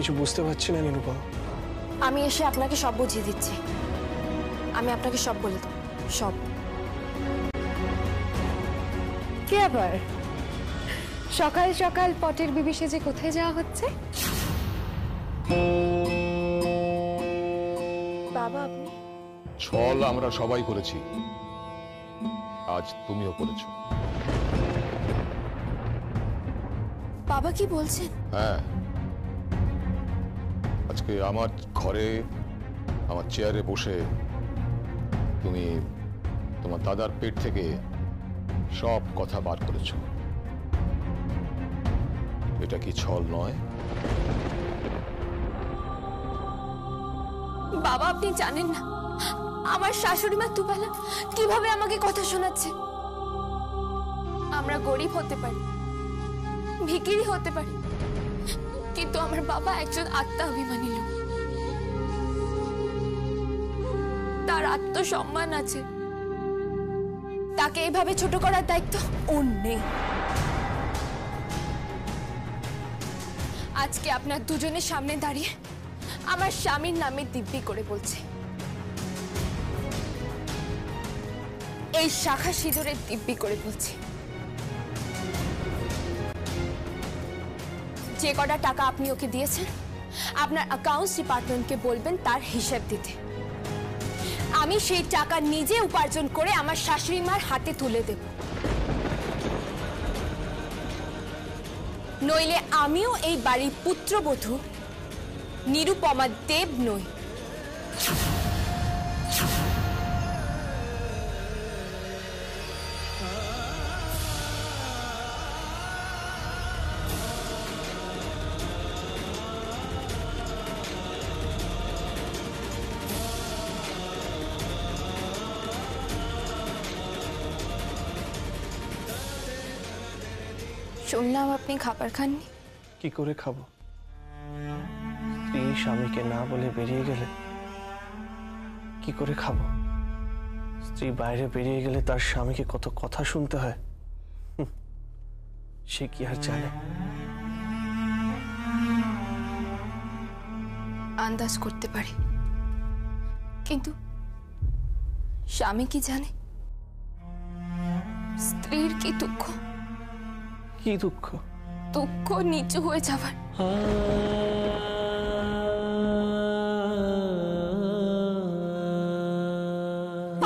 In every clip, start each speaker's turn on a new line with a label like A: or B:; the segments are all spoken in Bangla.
A: কিছু বুঝতে পারছি না নিরুপমা।
B: আমি এসে আপনাকে সব বুঝিয়ে দিচ্ছি। আমি আপনাকে সব বলে দেব, সব।
C: কি আবার সকাল সকাল পটের বিবি সেজে কোথায় যাওয়া হচ্ছে?
B: বাবা আপনি?
D: ছল আমরা সবাই করেছি, আজ তুমিও করেছো।
B: বাবা কি বলছেন?
D: হ্যাঁ, আজকে আমার ঘরে আমার চেয়ারে বসে তুমি তোমার দাদার পেট থেকে সব কথা বার করেছো। এটা কি ছল নয়?
B: বাবা আপনি জানেন না আমার শাশুড়ি মা দুবেলা কিভাবে আমাকে কথা শোনাচ্ছে। আমরা গরিব হতে পারি, ভিখিরি হতে পারি, কিন্তু আমার বাবা একজন আত্মাভিমানী লোক। তার আত্মসম্মান আছে, তাকে এভাবে ছোট করার দায়িত্ব ওর নেই। আজকে আপনার দুজনের সামনে দাঁড়িয়ে আমার স্বামীর নামে দিব্যি করে বলছে, এই শাখা সিঁদুরের দিব্যি করে বলছে, যে কটা টাকা আপনি ওকে দিয়েছেন আপনার অ্যাকাউন্টস ডিপার্টমেন্টকে বলবেন তার হিসাব দিতে। আমি সেই টাকা নিজে উপার্জন করে আমার শাশুড়ি মার হাতে তুলে দেব, নইলে আমিও এই বাড়ির পুত্রবধূ নিরুপমা দেব নই। শুনলাম আপনি খাবার খাননি।
A: কি করে খাবো? স্ত্রী স্বামীকে না বলে বেরিয়ে গেলে কি করে খাবো? স্ত্রী বাইরে বেরিয়ে গেলে তার স্বামীকে কত কথা শুনতে হয়, সে কি আর জানে?
B: আন্দাজ করতে পারি, কিন্তু স্বামী কি জানে স্ত্রীর কি দুঃখ?
A: কি দুঃখ?
B: দুঃখ নিচু হয়ে যাবার।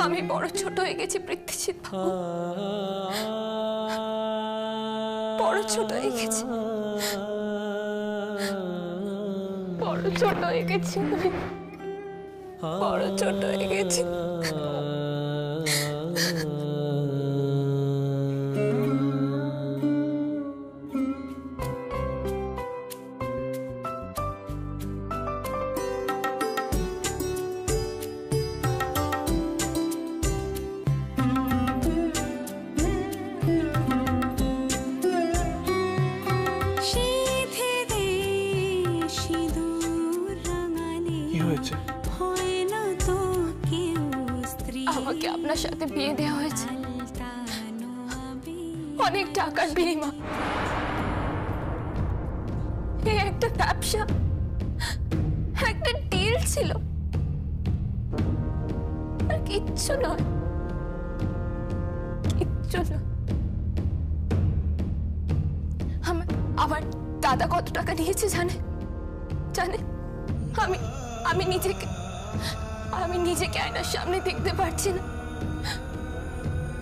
B: আমি বড় ছোট হয়ে গেছি পৃথ্বীজিৎ বাবু, বড় ছোট হয়ে গেছি, বড় ছোট হয়ে গেছি, বড় ছোট হয়ে গেছি। আমাকে আপনার সাথে বিয়ে দেওয়া হয়েছে অনেক টাকার বিনিময়। এই একটা ব্যবসা, একটা ডিল ছিল, আর কিচ্ছু নয়, কিচ্ছু নয়। আমার দাদা কত টাকা নিয়েছে জানে? আমি নিজেকে আয়নার সামনে দেখতে পারছি না,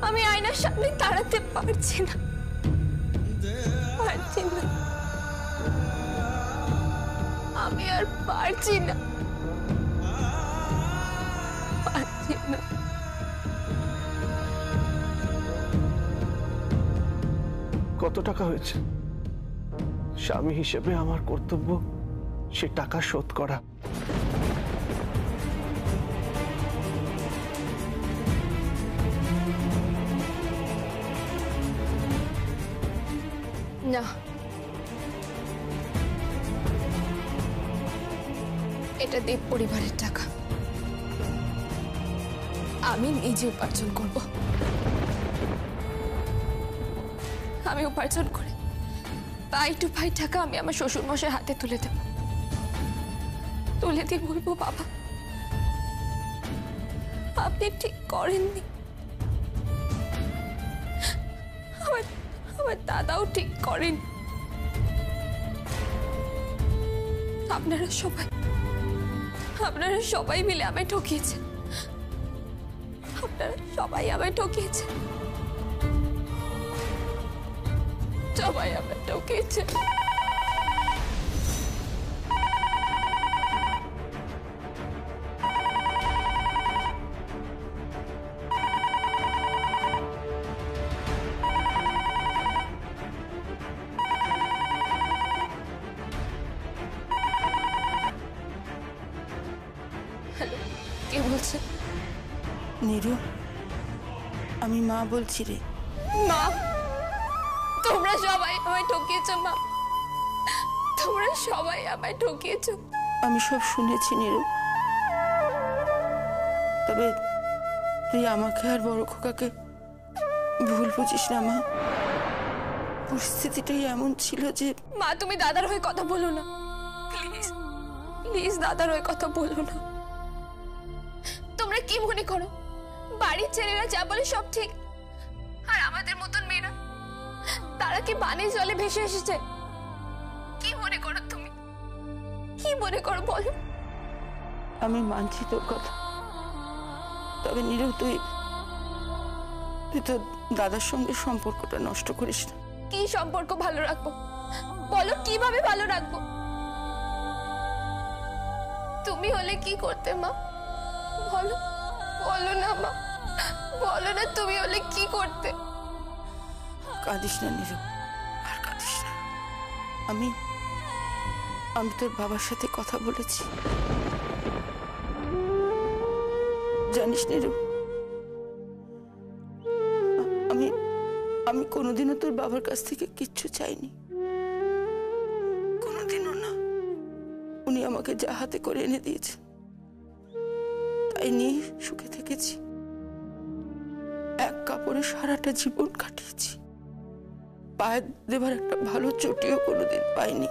B: আমি আয়নার সামনে দাঁড়াতে পারছি না, আমি আর পারছি না।
A: কত টাকা হয়েছে? স্বামী হিসেবে আমার কর্তব্য সে টাকা শোধ করা।
B: না, এটা দেব পরিবারের টাকা, আমি নিজে উপার্জন করব। আমি উপার্জন করে পাই টু পাই টাকা আমি আমার শ্বশুর মশাই হাতে তুলে দেব। তুলে দিয়ে বলবো, বাবা আপনি ঠিক করেননি, আমার আমার দাদাও ঠিক করেন। আপনারা সবাই মিলে আমায় ঠকিয়েছেন, আপনারা সবাই আমায় ঠকিয়েছেন, সবাই আমায় ঠকিয়েছেন। হ্যালো, কে বলছে?
E: নীরু, আমি মা বলছি রে।
B: মা, তোমরা সবাই আমায় ঠকিয়েছো মা, তোমরা সবাই আমায় ঠকিয়েছো।
E: আমি সব শুনেছি নীরু, তবে তুই আমাকে আর বড় খোকাকে ভুল বুঝিস না মা। পরিস্থিতিটাই এমন ছিল যে।
B: মা, তুমি দাদার হয়ে কথা বলো না প্লিজ, প্লিজ দাদার হয়ে কথা বলো না। তোমরা কি মনে করো বাড়ির ছেলেরা যা বলে সব ঠিক, আর আমাদের মতন মেয়েরা তারা কি বানের জলে ভেসে এসেছে? কি মনে করো তুমি, কি মনে করো বলো?
E: আমি মানছি তোর কথা, তবে নীরু তুই তো দাদার সঙ্গে সম্পর্কটা নষ্ট করিস না।
B: কি সম্পর্ক ভালো রাখবো বলো, কিভাবে ভালো রাখবো? তুমি হলে কি করতে মা, বলো, বলো না মা, বলো না, তুমি হলে কি করতে?
E: কাঁদিস না নীরু, আর কাঁদিস না। আমি তোর বাবার সাথে কথা বলেছি। জানিস নীরু, আমি কোনোদিনও তোর বাবার কাছ থেকে কিচ্ছু চাইনি, কোনোদিনও না। উনি আমাকে যা হাতে করে এনে দিয়েছে তাই নিয়ে সুখে থেকেছি। এক কাপড়ে সারাটা জীবন কাটিয়েছি, পায়ে দেবার একটা ভালো চটিও কোনোদিন পাইনি।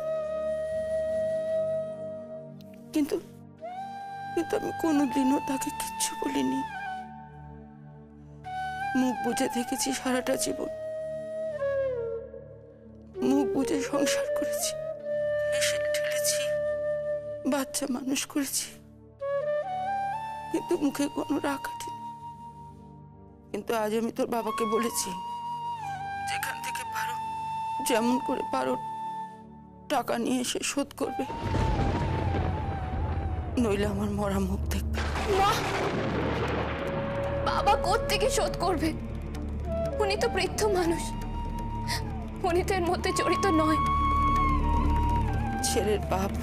E: কিন্তু আমি কোনোদিনও তাকে কিচ্ছু বলিনি। মুখ বুঝে থেকেছি সারাটা জীবন, মুখ বুঝে সংসার করেছি, হেসে ঠেলেছি, বাচ্চা মানুষ করেছি, কিন্তু মুখে কোনো রাগ কাটেনি। কিন্তু আজ আমি তোর বাবাকে বলেছি, যেখান থেকে পারো, যেমন করে পারো টাকা নিয়ে এসে শোধ করবে, নইলে আমার মরা মুখ দেখবে।
B: মা, বাবা কোত্থেকে শোধ করবে? উনি তো বৃদ্ধ মানুষ, উনি তো এর মধ্যে জড়িত নয়।
E: ছেলের বাপ,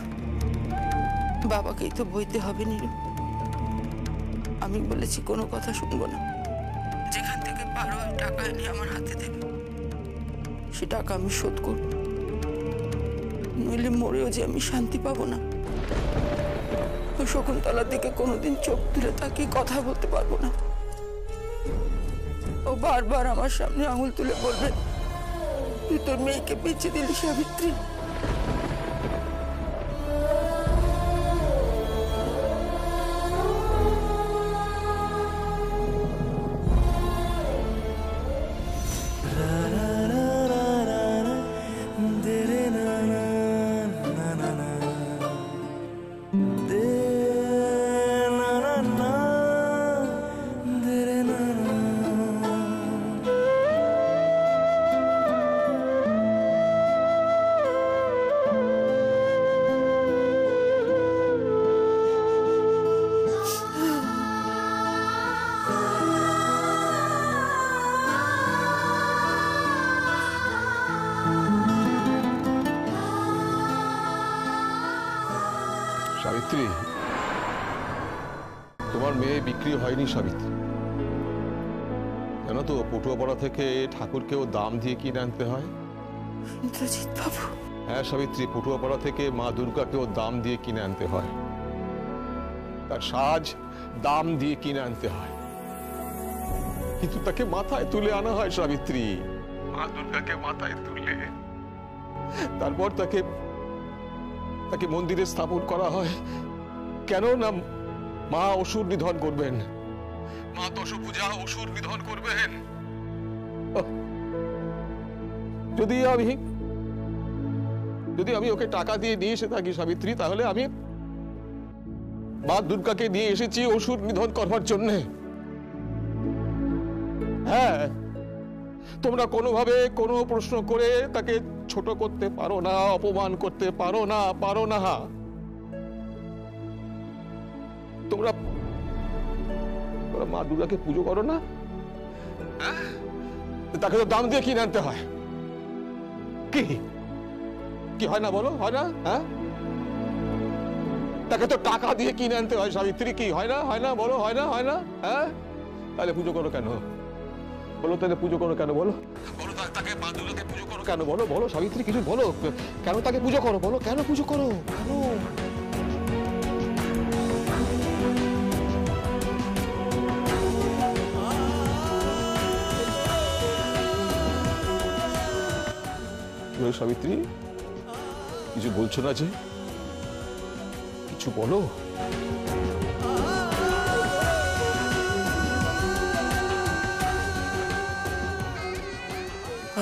E: বাবাকেই তো বইতে হবে নীরু। আমি বলেছি কোনো কথা শুনবো না, যেখান থেকে পারো টাকা এনে আমার হাতে দেবে, সে টাকা আমি শোধ করব, নইলে মরেও যে আমি শান্তি পাবো না। শকুন্তলার দিকে কোনোদিন চোখ তুলে তাকিয়ে কথা বলতে পারবো না। ও বারবার আমার সামনে আঙুল তুলে বলবে, তুই তোর মেয়েকে বেঁচে দিলি সাবিত্রী।
D: সাবিত্রী, তোমার মেয়ে বিক্রি হয়নি সাবিত্রী। জানো তো, পটুয়াপাড়া থেকে ঠাকুরকেও দাম দিয়ে কিনে আনতে হয়।
E: ইন্দ্রজিৎ বাবু।
D: হ্যাঁ সাবিত্রী, পটুয়াপাড়া থেকে মা দুর্গাকেও দাম দিয়ে কিনে আনতে হয়, তার সাজ দাম দিয়ে কিনে আনতে হয়, কিন্তু তাকে মাথায় তুলে আনা হয় সাবিত্রী। মা দুর্গাকে মাথায় তুলে তারপর তাকে মন্দিরে স্থাপন করা হয়, কেন না মা অসুর নিধন করবেন, মা দশভুজা অসুর নিধন করবেন। যদি আমি ওকে টাকা দিয়ে নিয়ে এসে থাকি সাবিত্রী, তাহলে আমি মা দুর্গাকে নিয়ে এসেছি অসুর নিধন করবার জন্যে। হ্যাঁ, তোমরা কোনোভাবে কোনো প্রশ্ন করে তাকে ছোট করতে পারো না, অপমান করতে পারো না। তোমরা মা দুর্গাকে পুজো করো না? তাকে তো দাম দিয়ে কিনে আনতে হয়। কি হয় না বলো, হয় না? হ্যাঁ, তাকে তো টাকা দিয়ে কিনে আনতে হয় সাবিত্রী, কি হয় না বলো, হয় না? হ্যাঁ, তাহলে পুজো করো কেন বলো? তাহলে পুজো করো কেন বলো? তাকে মা দুর্গাকে পুজো করো কেন বলো সাবিত্রী, কিছু বলো। কেন তাকে পুজো করো বলো? কেন পুজো করো কেন? সাবিত্রী, কিছু বলছো না যে? কিছু বলো।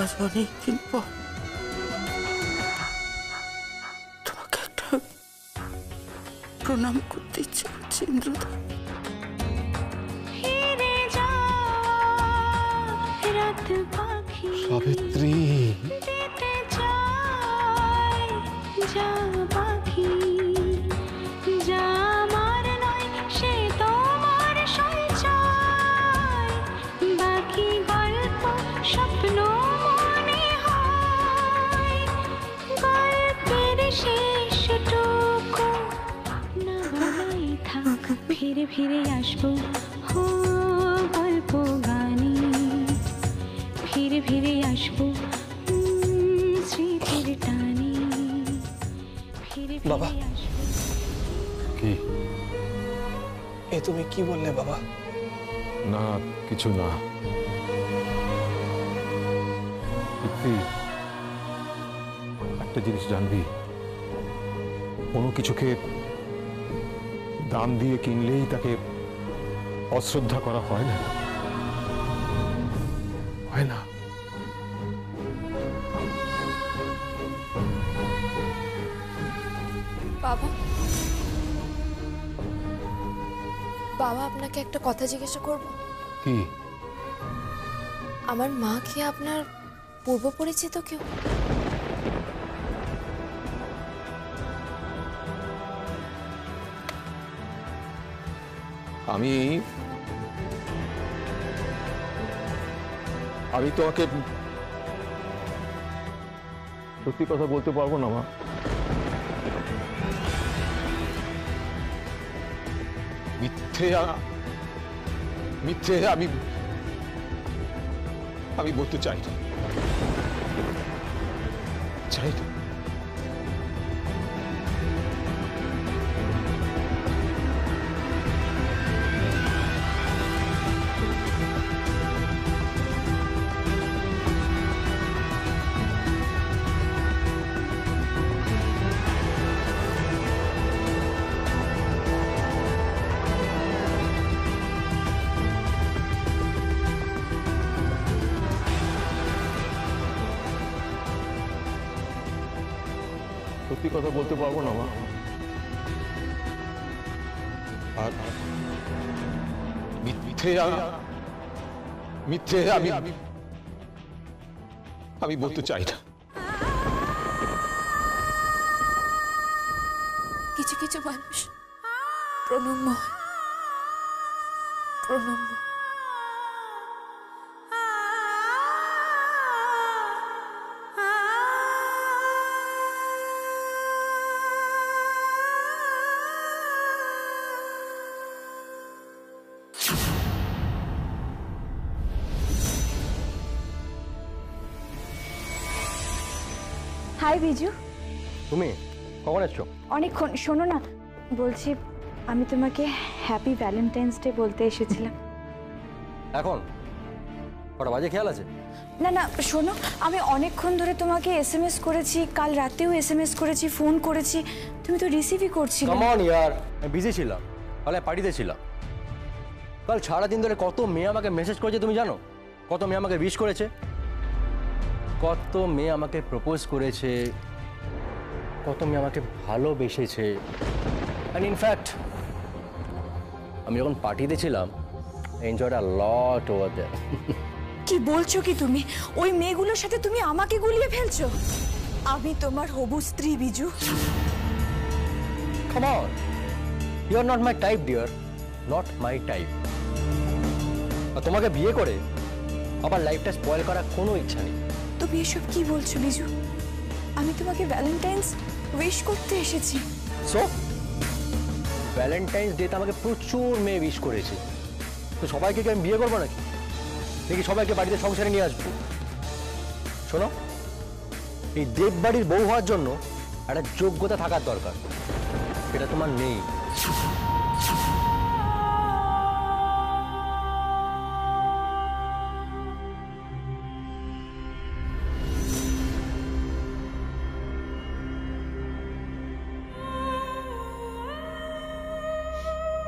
E: আজ অনেকদিন পর তোমাকে একটা প্রণাম করতে ইচ্ছে করছে ইন্দ্রদা।
D: সাবিত্রী,
F: ফিরে ফিরে আসবো হো গল্প গানে, ফিরে ফিরে আসবো স্মৃতির টানে, ফিরে
A: বাবা।
F: ফিরে আসবো।
D: কি?
A: এ তুমি কি বললে বাবা?
D: না, কিছু না। একটা জিনিস জানবি, কোনো কিছুকে দাম দিয়ে কিনলেই তাকে অশ্রদ্ধা করা হয় না।
B: বাবা, আপনাকে একটা কথা জিজ্ঞাসা করব?
D: কি?
B: আমার মা কি আপনার পূর্ব পরিচিত কেউ?
D: আমি তোমাকে সত্যি কথা বলতে পারবো না মা। মিথ্যে আমি বলতে চাই না। সত্যি কথা বলতে পারবো না মা। আর মিথ্যে আমি বলতে চাই না।
B: কিছু কিছু মানুষ প্রণম্য হয়, প্রণম্য।
C: হাই বিজু।
G: তুমি কখন এসছো?
C: অনেকক্ষণ। শোনো না, বলছি আমি তোমাকে হ্যাপি ভ্যালেন্টাইন্স ডে বলতে এসেছিলাম।
G: এখন কটা বাজে খেয়াল আছে?
C: না না শোনো, আমি অনেকক্ষণ ধরে তোমাকে এসএমএস করেছি, কাল রাতেও এসএমএস করেছি, ফোন করেছি, তুমি তো রিসিভই করছিলে
G: কাম অন ইয়ার, আমি বিজি ছিলাম, কাল পার্টিতে ছিলাম। কাল সারাদিন ধরে কত মেয়ে আমাকে মেসেজ করেছে তুমি জানো? কত মেয়ে আমাকে উইশ করেছে, কত মেয়ে আমাকে প্রপোজ করেছে, কত মেয়ে আমাকে ভালোবেসেছে। অ্যান্ড ইনফ্যাক্ট আমি যখন পার্টিতে ছিলাম, এনজয়েড আ লট ওভার দেয়ার।
C: কি বলছো কি তুমি? ওই মেয়েগুলোর সাথে তুমি আমাকে গুলিয়ে ফেলছো? আমি তোমার হবু স্ত্রী Biju.
G: Come on, you are not my type, dear, not my type. আর তোমাকে বিয়ে করে আবার লাইফটা স্পয়েল করার কোনো ইচ্ছা নেই।
C: তুমি এসব কি বলছো বিজু? আমি তোমাকে ভ্যালেন্টাইন্স উইশ করতে এসেছি।
G: সো ভ্যালেন্টাইন্স ডেতে আমাকে প্রচুর মেয়ে উইশ করেছে, তো সবাইকে কি আমি বিয়ে করবো নাকি? দেখি সবাইকে বাড়িতে সংসারে নিয়ে আসবো? শোনো, এই দেব বাড়ির বউ হওয়ার জন্য একটা যোগ্যতা থাকার দরকার, এটা তোমার নেই।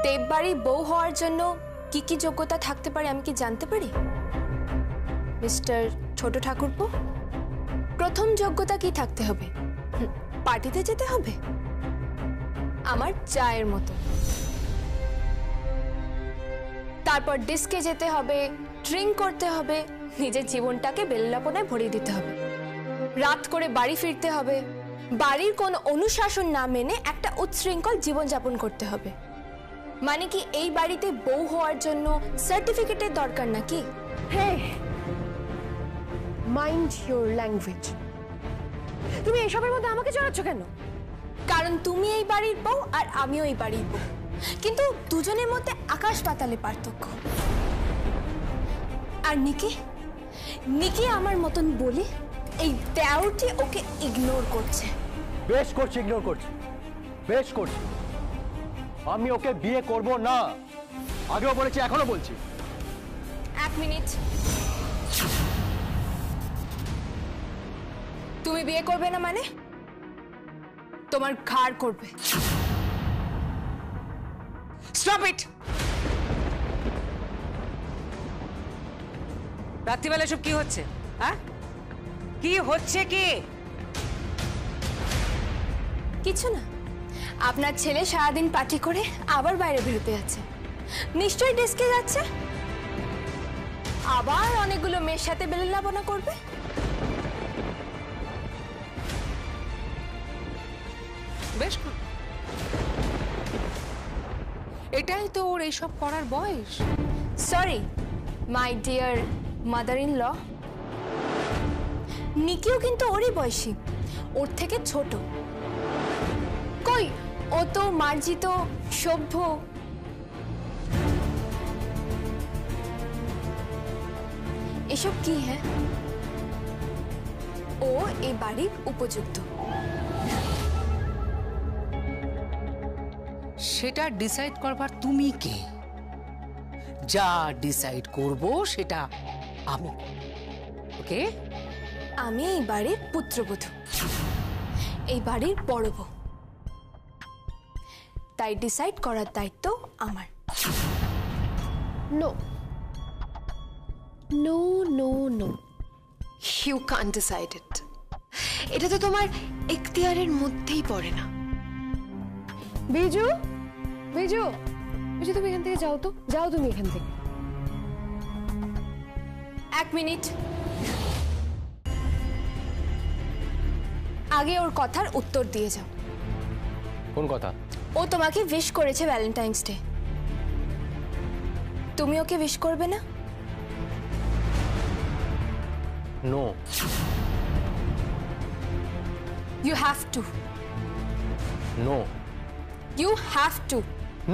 B: দেববাড়ির বউ হওয়ার জন্য কি কি যোগ্যতা থাকতে পারে আমি কি জানতে পারি মিস্টার ছোট ঠাকুরপো? প্রথম যোগ্যতা কি থাকতে হবে? পার্টিতে যেতে হবে আমার চায়ের মতো, তারপর ডিস্কে যেতে হবে, ড্রিঙ্ক করতে হবে, নিজের জীবনটাকে বেল্লাপনায় ভরিয়ে দিতে হবে, রাত করে বাড়ি ফিরতে হবে, বাড়ির কোনো অনুশাসন না মেনে একটা উচ্ছৃঙ্খল জীবনযাপন করতে হবে। মানে কি এই বাড়িতে বউ হওয়ার জন্য সার্টিফিকেটের দরকার নাকি?
H: হ্যাঁ, মাইন্ড ইউর ল্যাঙ্গুয়েজ। তুমি এসবের মধ্যে আমাকে জড়াচ্ছ কেন?
B: কারণ তুমি এই বাড়ির বউ আর আমিও এই বাড়ির বউ, কিন্তু দুজনের মধ্যে আকাশ পাতালে পার্থক্য। আর নিকি নিকি আমার মতন বলে এই দেওরটি ওকে ইগনোর করছে।
G: বেশ করছি, ইগনোর করছি, বেশ করছি। আমি ওকে বিয়ে করব না, আগেও বলেছি এখনো বলছি।
B: এক মিনিট, তুমি বিয়ে করবে না মানে তোমার ঘাড় করবে।
I: Stop it! রাত্রিবেলা সব কি হচ্ছে? হ্যাঁ, কি হচ্ছে? কি
B: কিছু না, আপনার ছেলে সারাদিন পার্টি করে আবার বাইরে বেরোতে যাচ্ছে, নিশ্চয়ই ডেস্কে যাচ্ছে, আবার অনেকগুলো মেয়ের সাথে বেললাপনা করবে।
I: বেশ, এটাই তো ওর এইসব করার বয়স।
B: Sorry my dear mother in law, নিকিও কিন্তু ওরই বয়সী, ওর থেকে ছোট। কই, ও তো মার্জিত, সভ্য। এসব কি? হ্যাঁ, ও এই বাড়ির উপযুক্ত।
I: সেটা ডিসাইড করবার তুমি কে? যা ডিসাইড করব সেটা আমি। ওকে,
B: আমি এই বাড়ির পুত্রবধূ, এই বাড়ির বড় বউ, তাই ডিসাইড করার দায়িত্ব আমার।
H: No no no no, you can't decide it. এটা তো তোমার এখতিয়ারের মধ্যেই পড়ে না। বিজু, বিজু, বিজু, তুমি এখান থেকে যাও তো, যাও তুমি এখান থেকে।
B: এক মিনিট, আগে ওর কথার উত্তর দিয়ে যাও।
G: কোন কথা?
B: ও তোমাকে উইশ করেছে ভ্যালেন্টাইন্স ডে, তুমি ওকে উইশ করবে না?
G: No,
B: you have to,
G: no,
B: you have to,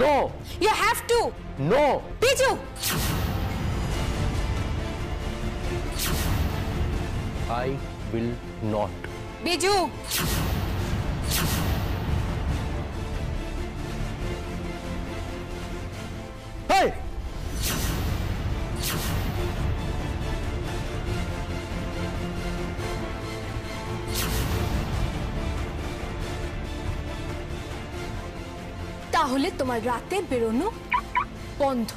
G: no,
B: you have to.
G: No,
B: Biju,
G: I will not.
B: Biju,
G: Hey!
B: তাহলে তোমার রাতে বেরোনো বন্ধ।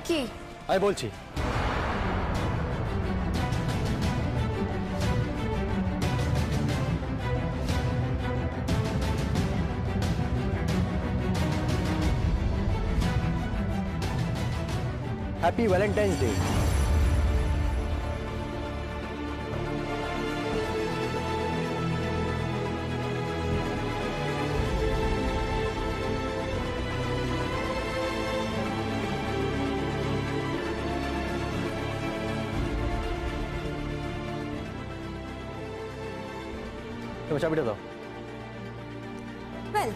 B: কি
G: আমি বলছি, হ্যাপি ভ্যালেন্টাইন্স ডে। তুমি চাবিটা দাও।
B: ওয়েল